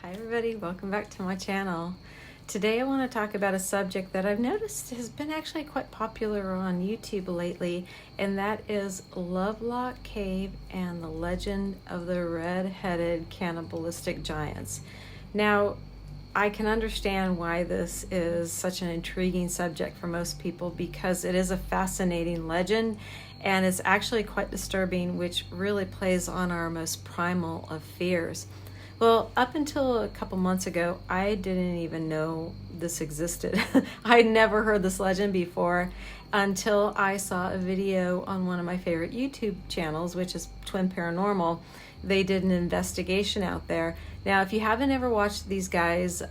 Hi everybody, welcome back to my channel. Today I want to talk about a subject that I've noticed has been actually quite popular on YouTube lately, and that is Lovelock Cave and the legend of the red-headed cannibalistic giants. Now, I can understand why this is such an intriguing subject for most people because it is a fascinating legend and it's actually quite disturbing, which really plays on our most primal of fears. Well, up until a couple months ago, I didn't even know this existed. I'd never heard this legend before until I saw a video on one of my favorite YouTube channels, which is Twin Paranormal. They did an investigation out there. Now, if you haven't ever watched these guys,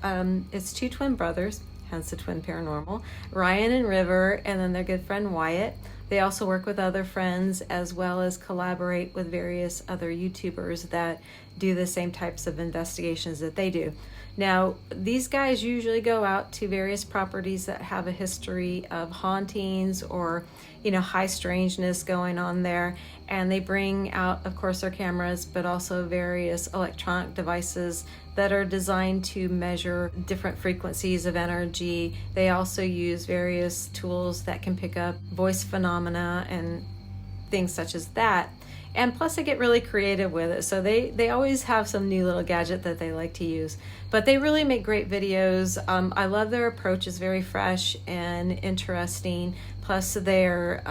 it's two twin brothers, hence the Twin Paranormal, Ryan and River, and then their good friend Wyatt. They also work with other friends as well as collaborate with various other YouTubers that do the same types of investigations that they do. Now, these guys usually go out to various properties that have a history of hauntings or, high strangeness going on there. And they bring out, of course, their cameras, but also various electronic devices that are designed to measure different frequencies of energy. They also use various tools that can pick up voice phenomena and things such as that. And plus they get really creative with it. So they always have some new little gadget that they like to use. But they really make great videos. I love their approach. It's very fresh and interesting. Plus they're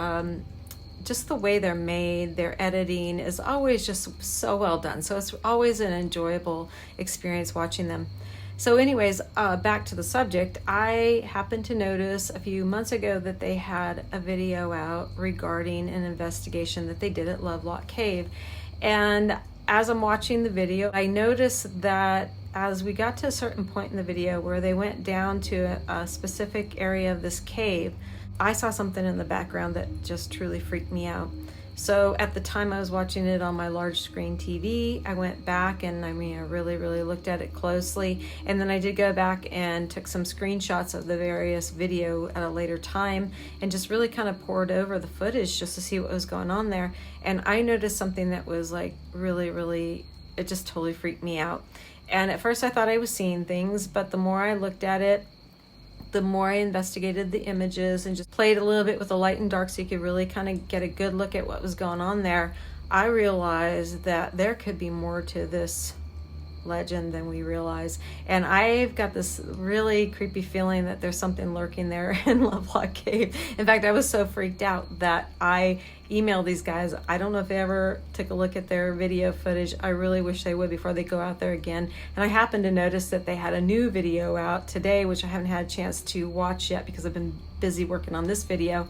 just the way they're made, their editing is always just so well done. So it's always an enjoyable experience watching them. So anyways, back to the subject, I happened to notice a few months ago that they had a video out regarding an investigation that they did at Lovelock Cave. And as I'm watching the video, I noticed that as we got to a certain point in the video where they went down to a specific area of this cave, I saw something in the background that just truly freaked me out. So at the time I was watching it on my large screen TV, I went back and I really looked at it closely. And then I did go back and took some screenshots of the various video at a later time and just really kind of poured over the footage just to see what was going on there. And I noticed something that was like really, it just totally freaked me out. And at first I thought I was seeing things, but the more I looked at it, the more I investigated the images and just played a little bit with the light and dark so you could really kind of get a good look at what was going on there, I realized that there could be more to this legend than we realize. And I've got this really creepy feeling that there's something lurking there in Lovelock Cave. In fact, I was so freaked out that I emailed these guys. I don't know if they ever took a look at their video footage. I really wish they would before they go out there again. And I happened to notice that they had a new video out today, which I haven't had a chance to watch yet because I've been busy working on this video.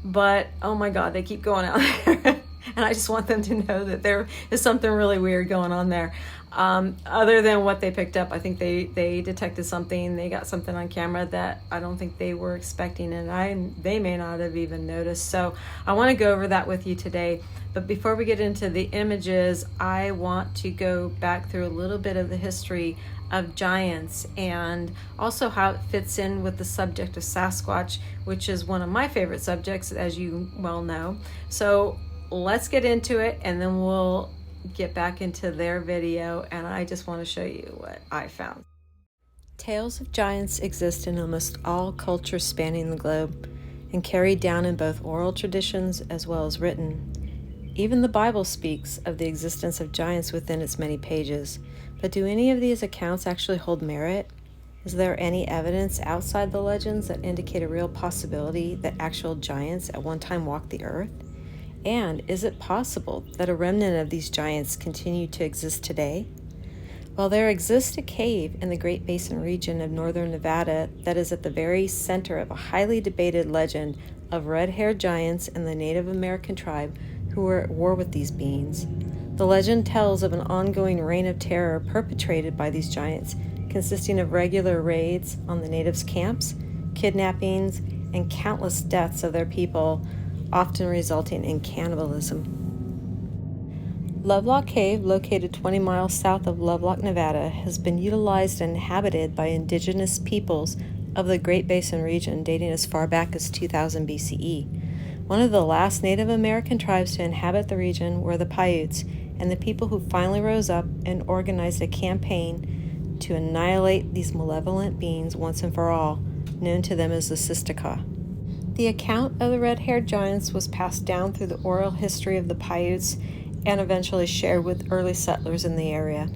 But oh my God, they keep going out there. And I just want them to know that there is something really weird going on there. Other than what they picked up, I think they detected something. They got something on camera that I don't think they were expecting, and they may not have even noticed. So I want to go over that with you today. But before we get into the images, I want to go back through a little bit of the history of giants and also how it fits in with the subject of Sasquatch, which is one of my favorite subjects, as you well know. So let's get into it, and then we'll get back into their video, and I just want to show you what I found. Tales of giants exist in almost all cultures spanning the globe and carried down in both oral traditions as well as written. Even the Bible speaks of the existence of giants within its many pages, but do any of these accounts actually hold merit? Is there any evidence outside the legends that indicate a real possibility that actual giants at one time walked the earth? And is it possible that a remnant of these giants continue to exist today? Well, there exists a cave in the Great Basin region of northern Nevada that is at the very center of a highly debated legend of red-haired giants and the Native American tribe who were at war with these beings. The legend tells of an ongoing reign of terror perpetrated by these giants, consisting of regular raids on the natives' camps, kidnappings, and countless deaths of their people, often resulting in cannibalism. Lovelock Cave, located 20 miles south of Lovelock, Nevada, has been utilized and inhabited by indigenous peoples of the Great Basin region dating as far back as 2000 BCE. One of the last Native American tribes to inhabit the region were the Paiutes, and the people who finally rose up and organized a campaign to annihilate these malevolent beings once and for all, known to them as the Sasquatch. The account of the Redhaired Giants was passed down through the oral history of the Paiutes and eventually shared with early settlers in the area.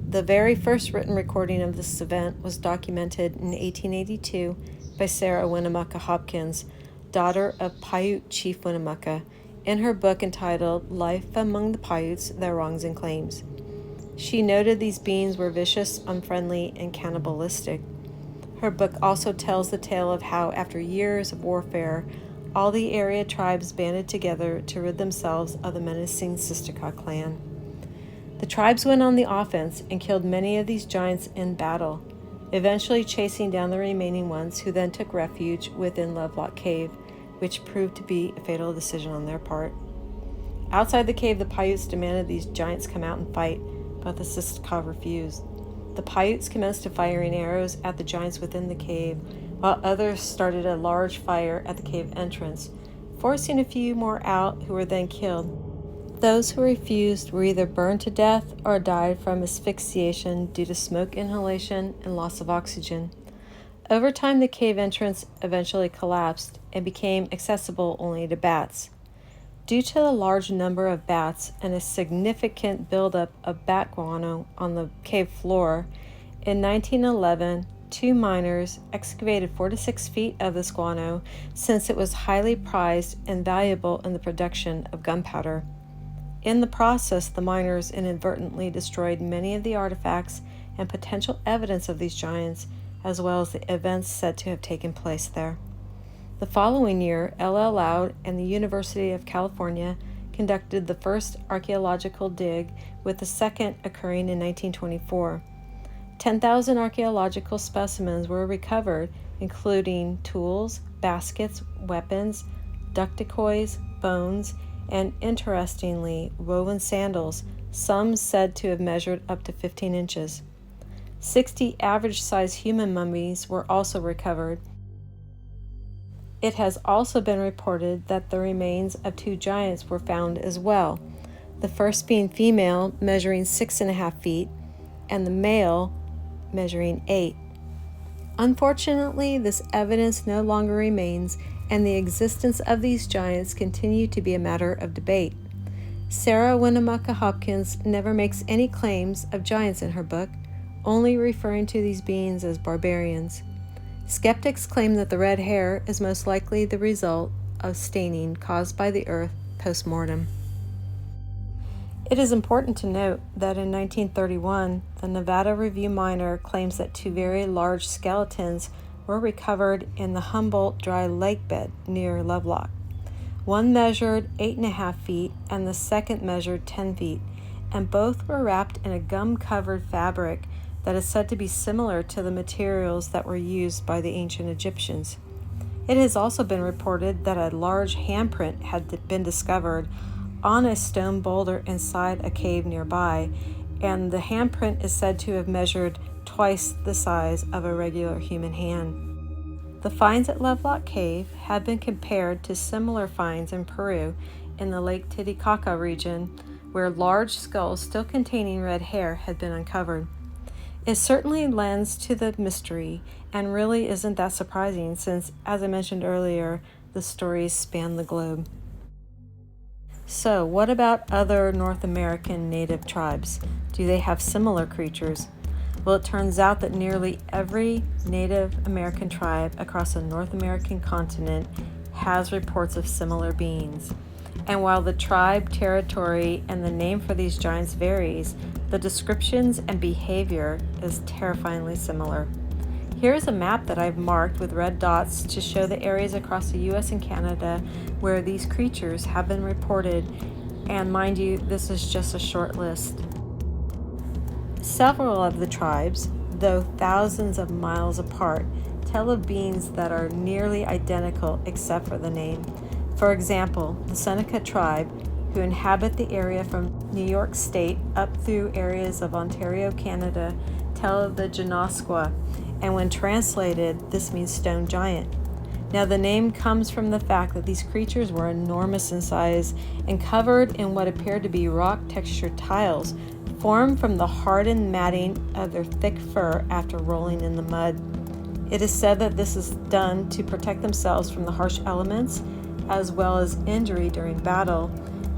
The very first written recording of this event was documented in 1882 by Sarah Winnemucca Hopkins, daughter of Paiute Chief Winnemucca, in her book entitled Life Among the Paiutes, Their Wrongs and Claims. She noted these beings were vicious, unfriendly, and cannibalistic. Her book also tells the tale of how, after years of warfare, all the area tribes banded together to rid themselves of the menacing Sasquatch clan. The tribes went on the offense and killed many of these giants in battle, eventually chasing down the remaining ones, who then took refuge within Lovelock Cave, which proved to be a fatal decision on their part. Outside the cave, the Paiutes demanded these giants come out and fight, but the Sasquatch refused. The Paiutes commenced firing arrows at the giants within the cave, while others started a large fire at the cave entrance, forcing a few more out, who were then killed. Those who refused were either burned to death or died from asphyxiation due to smoke inhalation and loss of oxygen. Over time, the cave entrance eventually collapsed and became accessible only to bats. Due to the large number of bats and a significant buildup of bat guano on the cave floor, in 1911, 2 miners excavated 4 to 6 feet of this guano, since it was highly prized and valuable in the production of gunpowder. In the process, the miners inadvertently destroyed many of the artifacts and potential evidence of these giants, as well as the events said to have taken place there. The following year, L.L. Loud and the University of California conducted the first archaeological dig, with the second occurring in 1924. 10,000 archaeological specimens were recovered, including tools, baskets, weapons, duck decoys, bones, and, interestingly, woven sandals, some said to have measured up to 15 inches. 60 average-sized human mummies were also recovered. It has also been reported that the remains of 2 giants were found as well, the first being female, measuring 6.5 feet, and the male measuring 8. Unfortunately, this evidence no longer remains, and the existence of these giants continue to be a matter of debate. Sarah Winnemucca Hopkins never makes any claims of giants in her book, only referring to these beings as barbarians. Skeptics claim that the red hair is most likely the result of staining caused by the earth post-mortem. It is important to note that in 1931, the Nevada Review Miner claims that 2 very large skeletons were recovered in the Humboldt dry lake bed near Lovelock. One measured 8.5 feet and the second measured 10 feet, and both were wrapped in a gum-covered fabric that is said to be similar to the materials that were used by the ancient Egyptians. It has also been reported that a large handprint had been discovered on a stone boulder inside a cave nearby, and the handprint is said to have measured twice the size of a regular human hand. The finds at Lovelock Cave have been compared to similar finds in Peru in the Lake Titicaca region, where large skulls still containing red hair had been uncovered. It certainly lends to the mystery, and really isn't that surprising since, as I mentioned earlier, the stories span the globe. So, what about other North American native tribes? Do they have similar creatures? Well, it turns out that nearly every Native American tribe across the North American continent has reports of similar beings. And while the tribe, territory, and the name for these giants varies, the descriptions and behavior is terrifyingly similar. Here is a map that I've marked with red dots to show the areas across the US and Canada where these creatures have been reported, and mind you, this is just a short list. Several of the tribes, though thousands of miles apart, tell of beings that are nearly identical except for the name. For example, the Seneca tribe, who inhabit the area from New York State up through areas of Ontario, Canada, tell of the Genoskwa, and when translated, this means stone giant. Now, the name comes from the fact that these creatures were enormous in size and covered in what appeared to be rock-textured tiles, formed from the hardened matting of their thick fur after rolling in the mud. It is said that this is done to protect themselves from the harsh elements as well as injury during battle,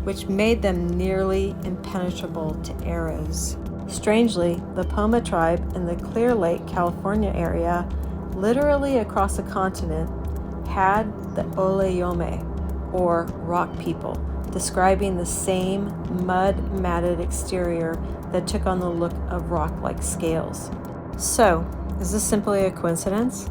which made them nearly impenetrable to arrows. Strangely, the Poma tribe in the Clear Lake, California area, literally across the continent, had the Oleyome, or rock people, describing the same mud-matted exterior that took on the look of rock-like scales. So, is this simply a coincidence?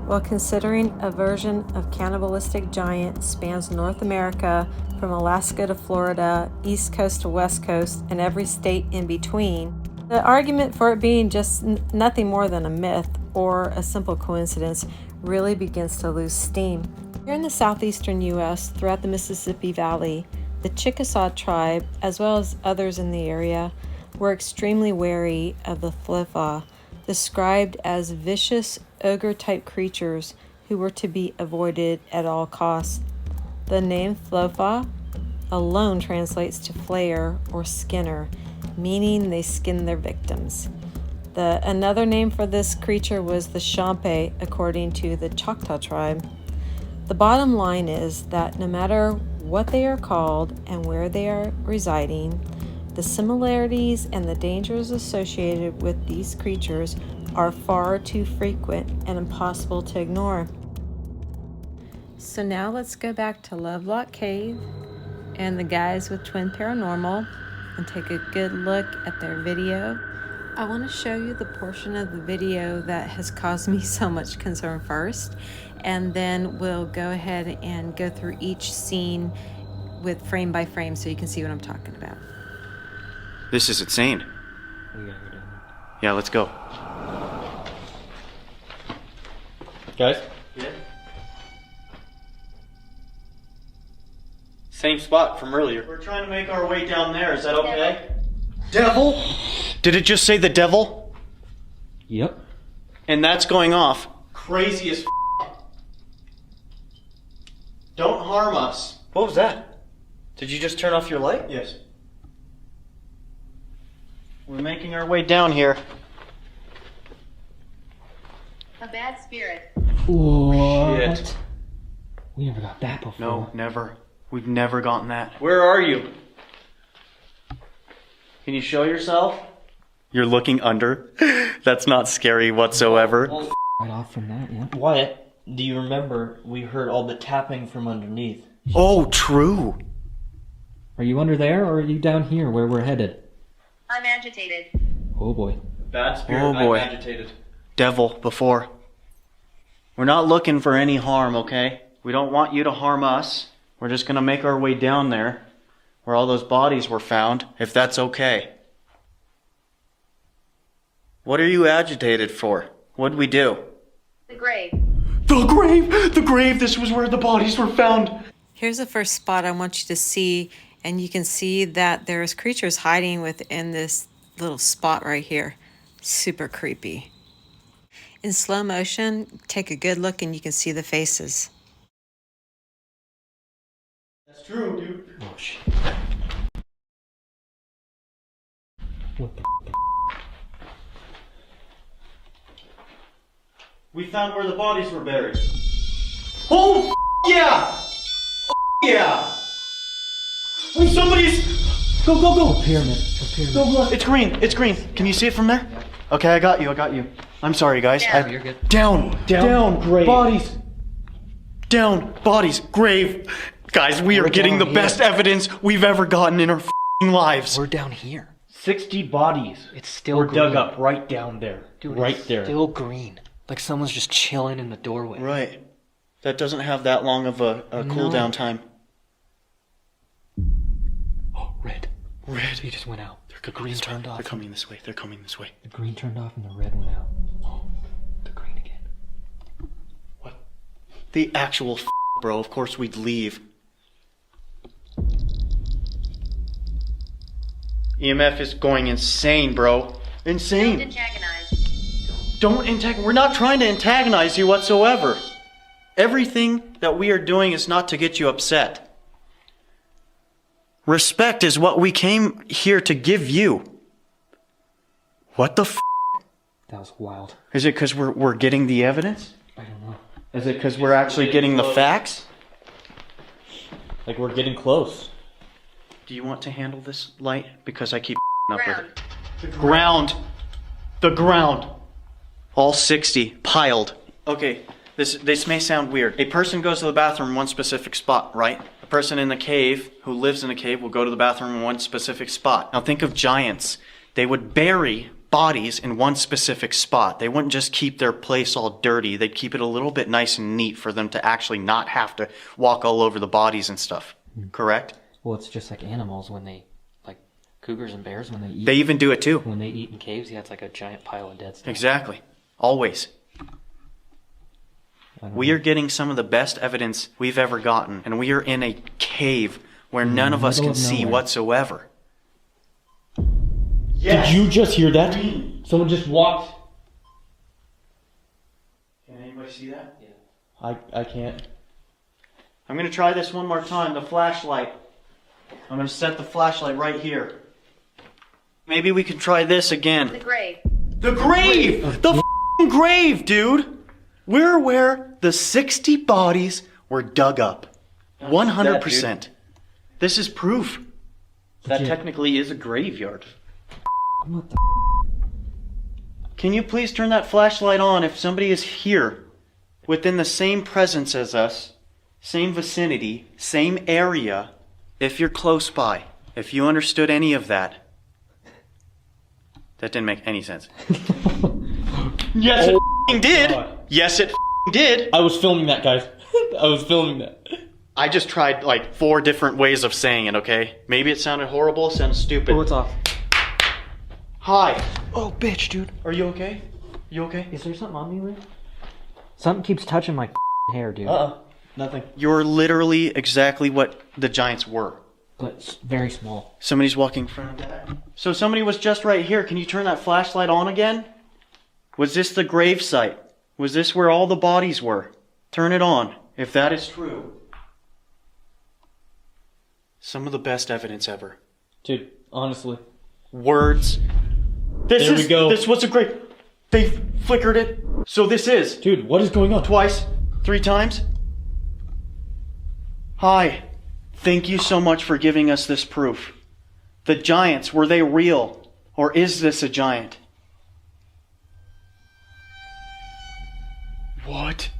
Well, considering a version of cannibalistic giant spans North America from Alaska to Florida, East Coast to West Coast, and every state in between, the argument for it being just nothing more than a myth or a simple coincidence really begins to lose steam. Here in the southeastern U.S., throughout the Mississippi Valley, the Chickasaw tribe, as well as others in the area, were extremely wary of the Flifa, described as vicious ogre-type creatures who were to be avoided at all costs. The name Flifa alone translates to flayer or skinner, meaning they skin their victims. Another name for this creature was the Shampe, according to the Choctaw tribe. The bottom line is that no matter what they are called and where they are residing, the similarities and the dangers associated with these creatures are far too frequent and impossible to ignore. So now let's go back to Lovelock Cave and the guys with Twin Paranormal and take a good look at their video. I want to show you the portion of the video that has caused me so much concern first, and then we'll go ahead and go through each scene with frame by frame so you can see what I'm talking about. This is insane. Yeah, let's go. Guys? Yeah. Same spot from earlier. We're trying to make our way down there. Is that okay? Devil? Did it just say the devil? Yep. And that's going off. Crazy as Don't harm us. What was that? Did you just turn off your light? Yes. We're making our way down here. A bad spirit. What? Shit. We never got that before. No, never. We've never gotten that. Where are you? Can you show yourself? You're looking under. That's not scary whatsoever. Right off from that, yeah. Wyatt, do you remember we heard all the tapping from underneath? Oh, true. Are you under there, or are you down here where we're headed? I'm agitated. Oh boy. Bad spirit. Oh, boy. I'm agitated. Devil before. We're not looking for any harm, okay? We don't want you to harm us. We're just gonna make our way down there where all those bodies were found, if that's okay. What are you agitated for? What'd we do? The grave. The grave! The grave! This was where the bodies were found! Here's the first spot I want you to see, and you can see that there's creatures hiding within this little spot right here. Super creepy. In slow motion, take a good look and you can see the faces. That's true, dude. Oh shit. What the We found where the bodies were buried. Oh, yeah! Oh, yeah! Wait, somebody's... Go, go, go! pyramid. A pyramid. Go, go. It's green. It's green. Can you see it from there? Okay, I got you. I got you. I'm sorry, guys. Yeah. You're good. Down. Down, grave. Bodies. Down. Bodies. Grave. Guys, we are We're getting the down best here. evidence we've ever gotten in our f***ing lives. We're down here. 60 bodies It's still were green. dug up right down there. Dude, right it's there. still green. Like someone's just chilling in the doorway. Right. That doesn't have that long of a cool down time. Oh, red. Red. He just went out. The green turned off. They're coming this way. They're coming this way. The green turned off and the red went out. Oh, the green again. What? The actual bro. Of course we'd leave. EMF is going insane, bro. Insane. Don't antagonize. Don't antagonize. We're not trying to antagonize you whatsoever. Everything that we are doing is not to get you upset. Respect is what we came here to give you. What the f? That was wild. Is it because we're getting the evidence? I don't know. Is it because we're actually getting the facts? Like we're getting close. Do you want to handle this light? Because I keep up with Ground. it. Ground. The ground. All 60 piled. Okay, this may sound weird. A person goes to the bathroom in one specific spot, right? A person in the cave who lives in a cave will go to the bathroom in one specific spot. Now think of giants. They would bury bodies in one specific spot. They wouldn't just keep their place all dirty. They'd keep it a little bit nice and neat for them to actually not have to walk all over the bodies and stuff. Correct? Well, it's just like animals when they, like cougars and bears when they eat. They even do it too. When they eat in caves, yeah, it's like a giant pile of dead stuff. Exactly. Always. We are getting some of the best evidence we've ever gotten, and we are in a cave where none of us can see whatsoever. Yes. Did you just hear that? Someone just walked. Can anybody see that? Yeah. I can't. I'm going to try this one more time, the flashlight. I'm going to set the flashlight right here. Maybe we can try this again. The grave. The grave! The f***ing grave, dude! We're where the 60 bodies were dug up. 100%. This is proof. That technically is a graveyard. What the? Can you please turn that flashlight on if somebody is here, within the same presence as us, same vicinity, same area, if you're close by, if you understood any of that. That didn't make any sense. Yes, it It did. God. Yes, it did. I was filming that, guys. I was filming that. I just tried like 4 different ways of saying it, okay? Maybe it sounded horrible, it sounded stupid. Oh, it's off. Hi. Oh, bitch, dude. Are you okay? You okay? Is there something on me, Lou? Something keeps touching my hair, dude. Nothing. You're literally exactly what the Giants were. But it's very small. Somebody's walking in front of that. So somebody was just right here. Can you turn that flashlight on again? Was this the grave site? Was this where all the bodies were? Turn it on, if that is true. Some of the best evidence ever. Dude, honestly. Words. There we go. This was a great... They flickered it. So this is... Dude, what is going on? Twice? 3 times? Hi. Thank you so much for giving us this proof. The giants, were they real? Or is this a giant? What?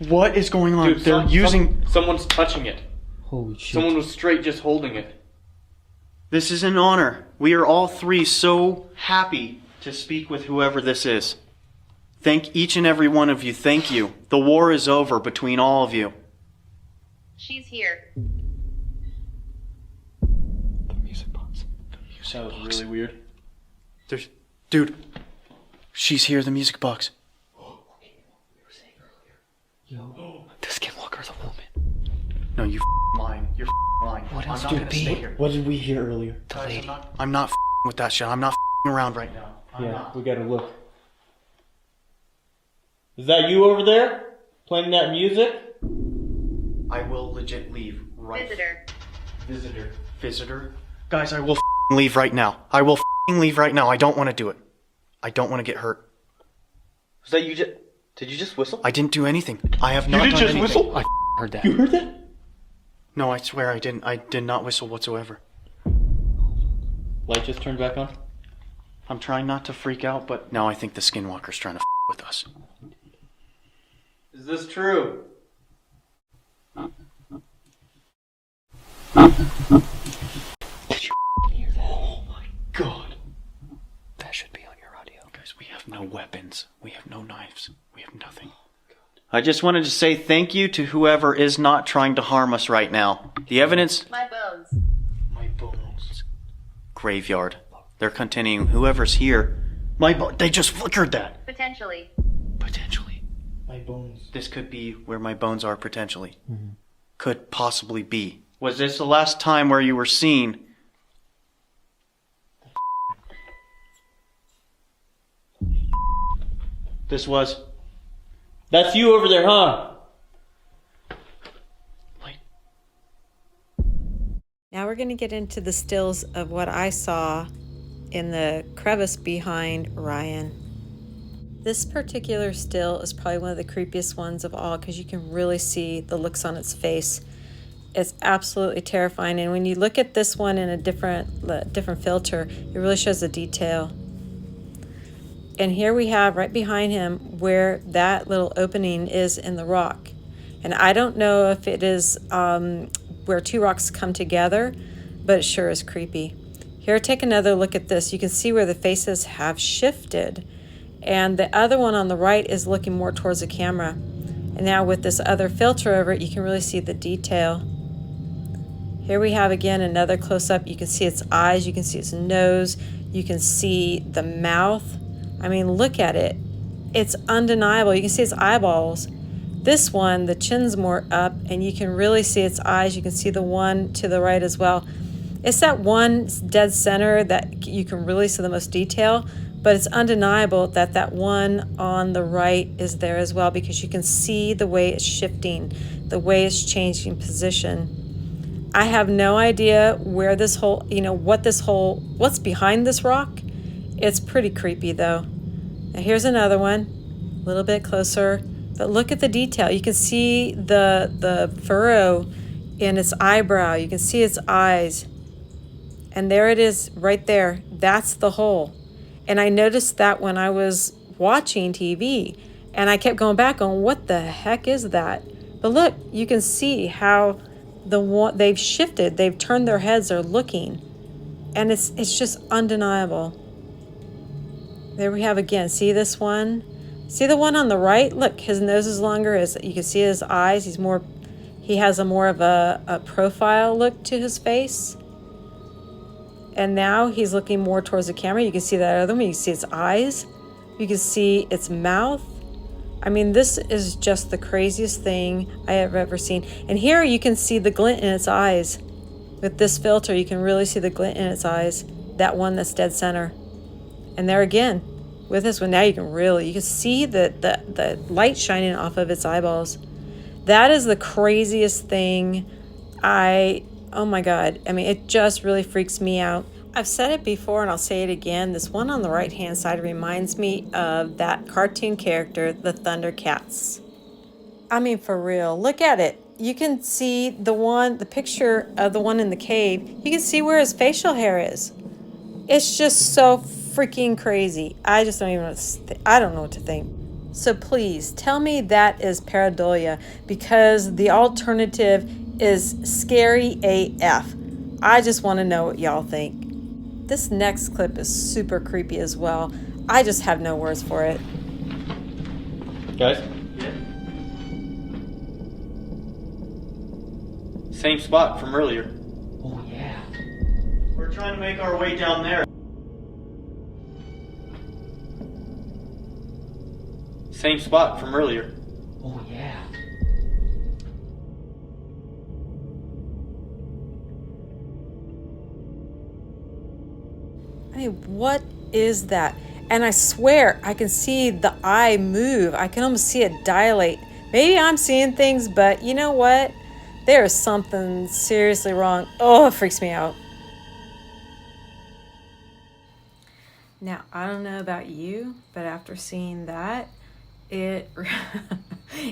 What is going on? Dude, They're using... Someone's touching it. Holy shit. Someone was straight just holding it. This is an honor. We are all 3 so happy to speak with whoever this is. Thank each and every one of you. Thank you. The war is over between all of you. She's here. The music box. That was really weird. Dude. She's here, the music box. Yo. The Skinwalker's a woman. No, you lying. You're lying. What else I'm do not it gonna be? stay here. What did we hear earlier? The lady. I'm not with that shit. I'm not around right now. Yeah, we gotta look. Is that you over there? Playing that music? I will legit leave right. Visitor. Guys, I will leave right now. I will leave right now. I don't want to do it. I don't want to get hurt. Was that you just... Did you just whistle? I didn't do anything. I have not did done just anything. whistle? I heard that. You heard that? No, I swear I didn't. I did not whistle whatsoever. Light just turned back on? I'm trying not to freak out, but now I think the Skinwalker's trying to with us. Is this true? Did you hear that? Oh my god. That should be on your audio. Guys, we have no weapons. We have no knives. We have nothing. I just wanted to say thank you to whoever is not trying to harm us right now. The evidence... My bones. My bones. Graveyard. They're continuing. Whoever's here... They just flickered that. Potentially. Potentially. My bones. This could be where my bones are potentially. Mm-hmm. Could possibly be. Was this the last time where you were seen? This was... That's you over there, huh? Now we're going to get into the stills of what I saw in the crevice behind Ryan. This particular still is probably one of the creepiest ones of all because you can really see the looks on its face. It's absolutely terrifying, and when you look at this one in a different filter, it really shows the detail. And here we have right behind him where that little opening is in the rock. And I don't know if it is where two rocks come together, but it sure is creepy. Here, take another look at this. You can see where the faces have shifted. And the other one on the right is looking more towards the camera. And now with this other filter over it, you can really see the detail. Here we have again another close-up. You can see its eyes, you can see its nose, you can see the mouth. I mean, look at it. It's undeniable. You can see its eyeballs. This one, the chin's more up, and you can really see its eyes. You can see the one to the right as well. It's that one dead center that you can really see the most detail, but it's undeniable that that one on the right is there as well because you can see the way it's shifting, the way it's changing position. I have no idea where this whole, what's behind this rock. It's pretty creepy though. Now here's another one, a little bit closer, but look at the detail. You can see the furrow in its eyebrow. You can see its eyes. And there it is right there. That's the hole. And I noticed that when I was watching TV, and I kept going back on what the heck is that? But look, you can see how they've shifted, they've turned their heads, they're looking, and it's just undeniable. There we have again. See this one? See the one on the right? Look, his nose is longer. You can see his eyes. He has a more of a profile look to his face. And now he's looking more towards the camera. You can see that other one. You can see its eyes. You can see its mouth. I mean, this is just the craziest thing I have ever seen. And here you can see the glint in its eyes. With this filter, you can really see the glint in its eyes. That one that's dead center. And there again, with this one, now you can see the light shining off of its eyeballs. That is the craziest thing. Oh my God. I mean, it just really freaks me out. I've said it before and I'll say it again. This one on the right-hand side reminds me of that cartoon character, the Thundercats. I mean, for real, look at it. You can see the picture of the one in the cave. You can see where his facial hair is. It's just so freaking crazy. I just don't even know I don't know what to think. So please tell me that is pareidolia, because the alternative is scary AF. I just want to know what y'all think. This next clip is super creepy as well. I just have no words for it. Guys? Yeah. Same spot from earlier. Oh yeah. We're trying to make our way down there. Same spot from earlier. Oh yeah. I mean, what is that? And I swear I can see the eye move. I can almost see it dilate. Maybe I'm seeing things, but you know what? There is something seriously wrong. Oh, it freaks me out. Now, I don't know about you, but after seeing that, it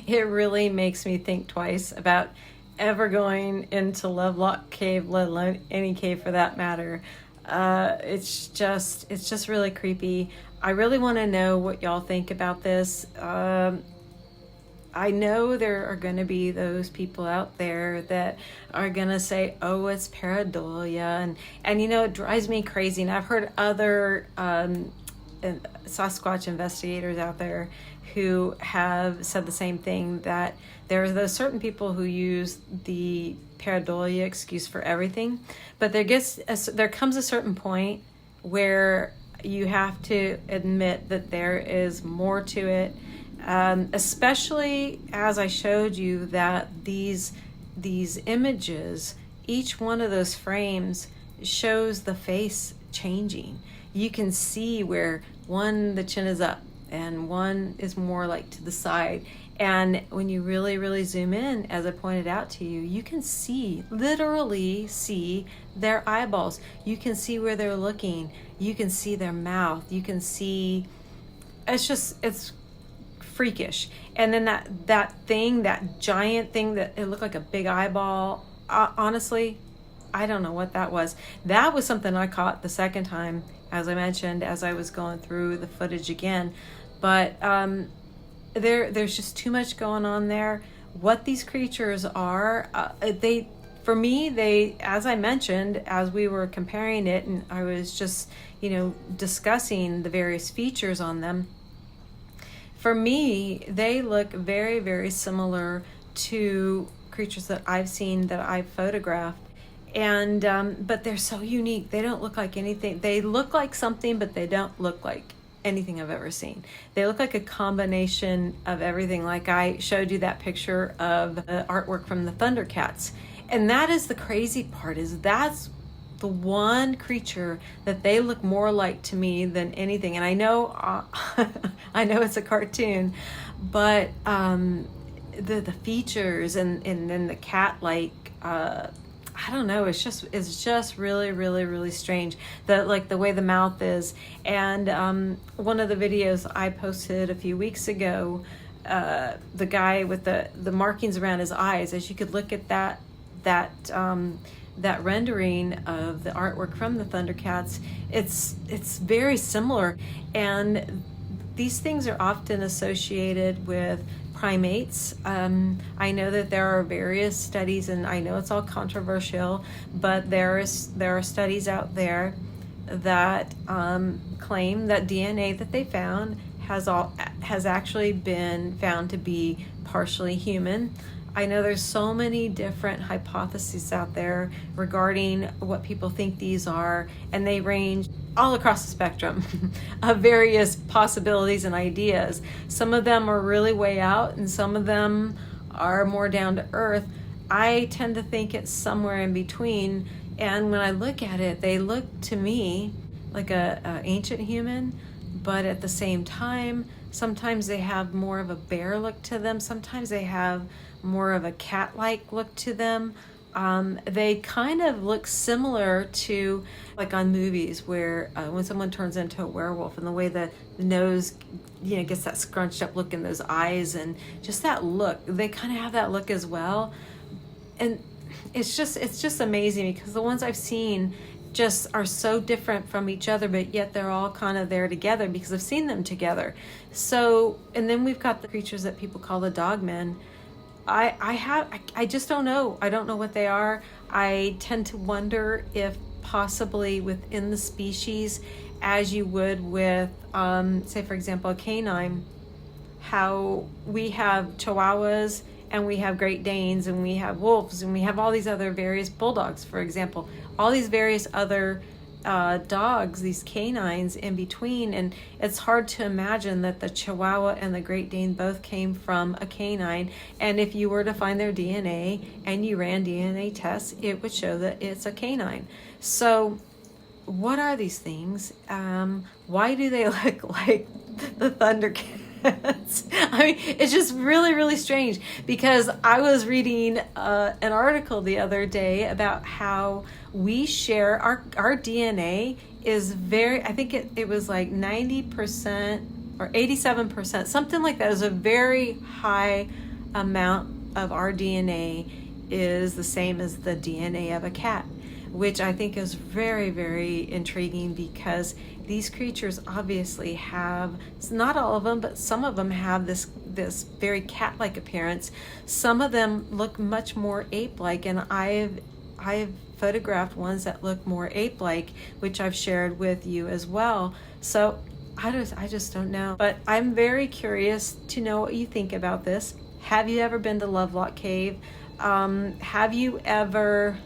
really makes me think twice about ever going into Lovelock Cave, let alone any cave for that matter. It's just really creepy. I really want to know what y'all think about this. I know there are going to be those people out there that are going to say, oh, it's pareidolia. And it drives me crazy. And I've heard other Sasquatch investigators out there who have said the same thing, that there are those certain people who use the pareidolia excuse for everything. But there comes a certain point where you have to admit that there is more to it. Especially as I showed you that these images, each one of those frames shows the face changing. You can see where the chin is up and one is more like to the side, And when you really, really zoom in, as I pointed out to you, you can see, literally see their eyeballs. You can see where they're looking. You can see their mouth. You can see, it's freakish. And then that giant thing that it looked like a big eyeball, honestly, I don't know what that was. That was something I caught the second time, as I mentioned, as I was going through the footage again. But there's just too much going on there. What these creatures are, for me, as I mentioned, as we were comparing it, and I was just, discussing the various features on them, for me, they look very, very similar to creatures that I've seen, that I've photographed. And but they're so unique. They don't look like anything. They look like something, but they don't look like anything I've ever seen. They look like a combination of everything. Like I showed you that picture of the artwork from the Thundercats. And that is the crazy part, is that's the one creature that they look more like to me than anything. And I know I know it's a cartoon, but the features and then the cat-like, I don't know, it's just really, really, really strange. The way the mouth is. And one of the videos I posted a few weeks ago, the guy with the markings around his eyes, as you could look at that rendering of the artwork from the Thundercats, it's very similar. And these things are often associated with primates. I know that there are various studies, and I know it's all controversial, but there are studies out there that claim that DNA that they found has actually been found to be partially human. I know there's so many different hypotheses out there regarding what people think these are, and they range all across the spectrum of various possibilities and ideas. Some of them are really way out, and some of them are more down to earth. I tend to think it's somewhere in between, and when I look at it, they look to me like a ancient human, but at the same time, sometimes they have more of a bear look to them. Sometimes they have more of a cat-like look to them. They kind of look similar to, like on movies, where when someone turns into a werewolf, and the way the nose, gets that scrunched up look in those eyes, and just that look, they kind of have that look as well. And it's just amazing, because the ones I've seen just are so different from each other, but yet they're all kind of there together because I've seen them together. So, and then we've got the creatures that people call the dogmen. I just don't know. I don't know what they are. I tend to wonder if possibly within the species, as you would with, say for example, a canine, how we have Chihuahuas, and we have Great Danes, and we have wolves, and we have all these other various bulldogs, for example, all these various other dogs, these canines in between. And it's hard to imagine that the Chihuahua and the Great Dane both came from a canine. And if you were to find their DNA and you ran DNA tests, it would show that it's a canine. So what are these things? Why do they look like the Thundercats? I mean, it's just really, really strange, because I was reading an article the other day about how we share our DNA is very, I think it was like 90% or 87%, something like that, is a very high amount of our DNA is the same as the DNA of a cat, which I think is very, very intriguing, because these creatures obviously have, not all of them, but some of them have this very cat-like appearance. Some of them look much more ape-like, and I've photographed ones that look more ape-like, which I've shared with you as well. So I just don't know. But I'm very curious to know what you think about this. Have you ever been to Lovelock Cave? Have you ever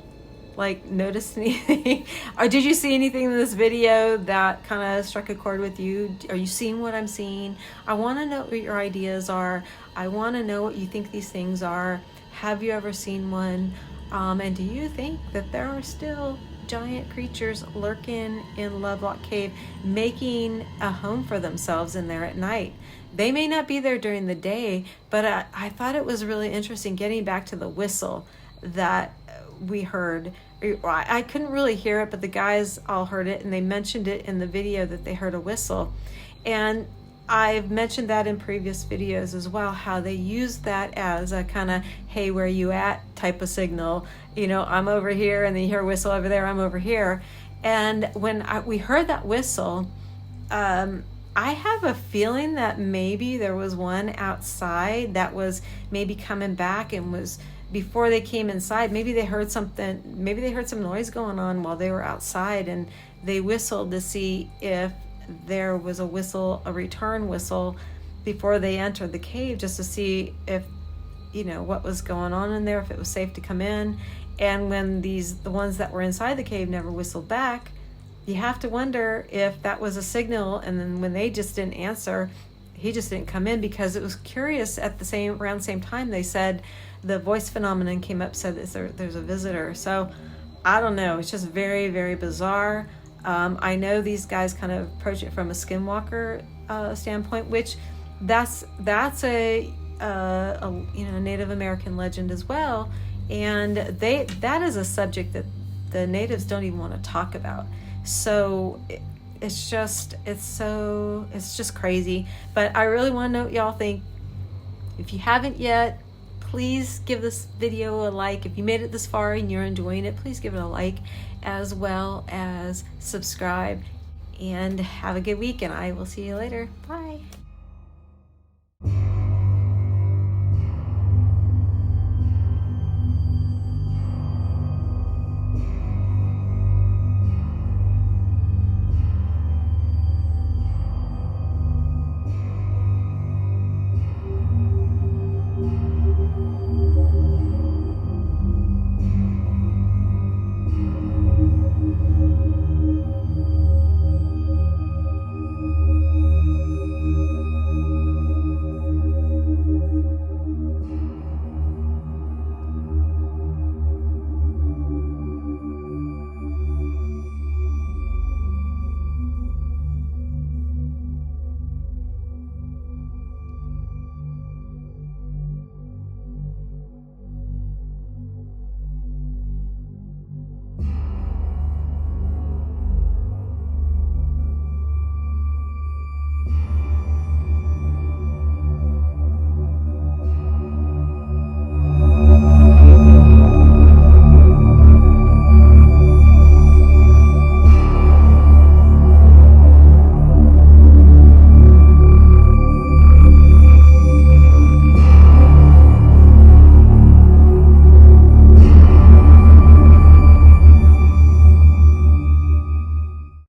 noticed anything, or did you see anything in this video that kind of struck a chord with you? Are you seeing what I'm seeing? I want to know what your ideas are. I want to know what you think these things are. Have you ever seen one? And do you think that there are still giant creatures lurking in Lovelock Cave, making a home for themselves in there at night. They may not be there during the day, but I thought it was really interesting getting back to the whistle that we heard. I couldn't really hear it, but the guys all heard it, and they mentioned it in the video that they heard a whistle. And I've mentioned that in previous videos as well, how they use that as a kind of, hey, where you at type of signal. You know, I'm over here, and then you hear a whistle over there, I'm over here. And when we heard that whistle, I have a feeling that maybe there was one outside that was maybe coming back and was, before they came inside, maybe they heard something, maybe they heard some noise going on while they were outside, and they whistled to see if there was a whistle, a return whistle, before they entered the cave, just to see if, you know, what was going on in there, if it was safe to come in. And when the ones that were inside the cave never whistled back, you have to wonder if that was a signal, and then when they just didn't answer, he just didn't come in. Because it was curious, around the same time they said the voice phenomenon came up, said that there's a visitor. So I don't know, it's just very, very bizarre. I know these guys kind of approach it from a Skinwalker standpoint, which that's a Native American legend as well, and that is a subject that the natives don't even want to talk about. So it's just crazy. But I really want to know what y'all think. If you haven't yet, please give this video a like. If you made it this far and you're enjoying it, please give it a like, as well as subscribe. And have a good week, and I will see you later. Bye.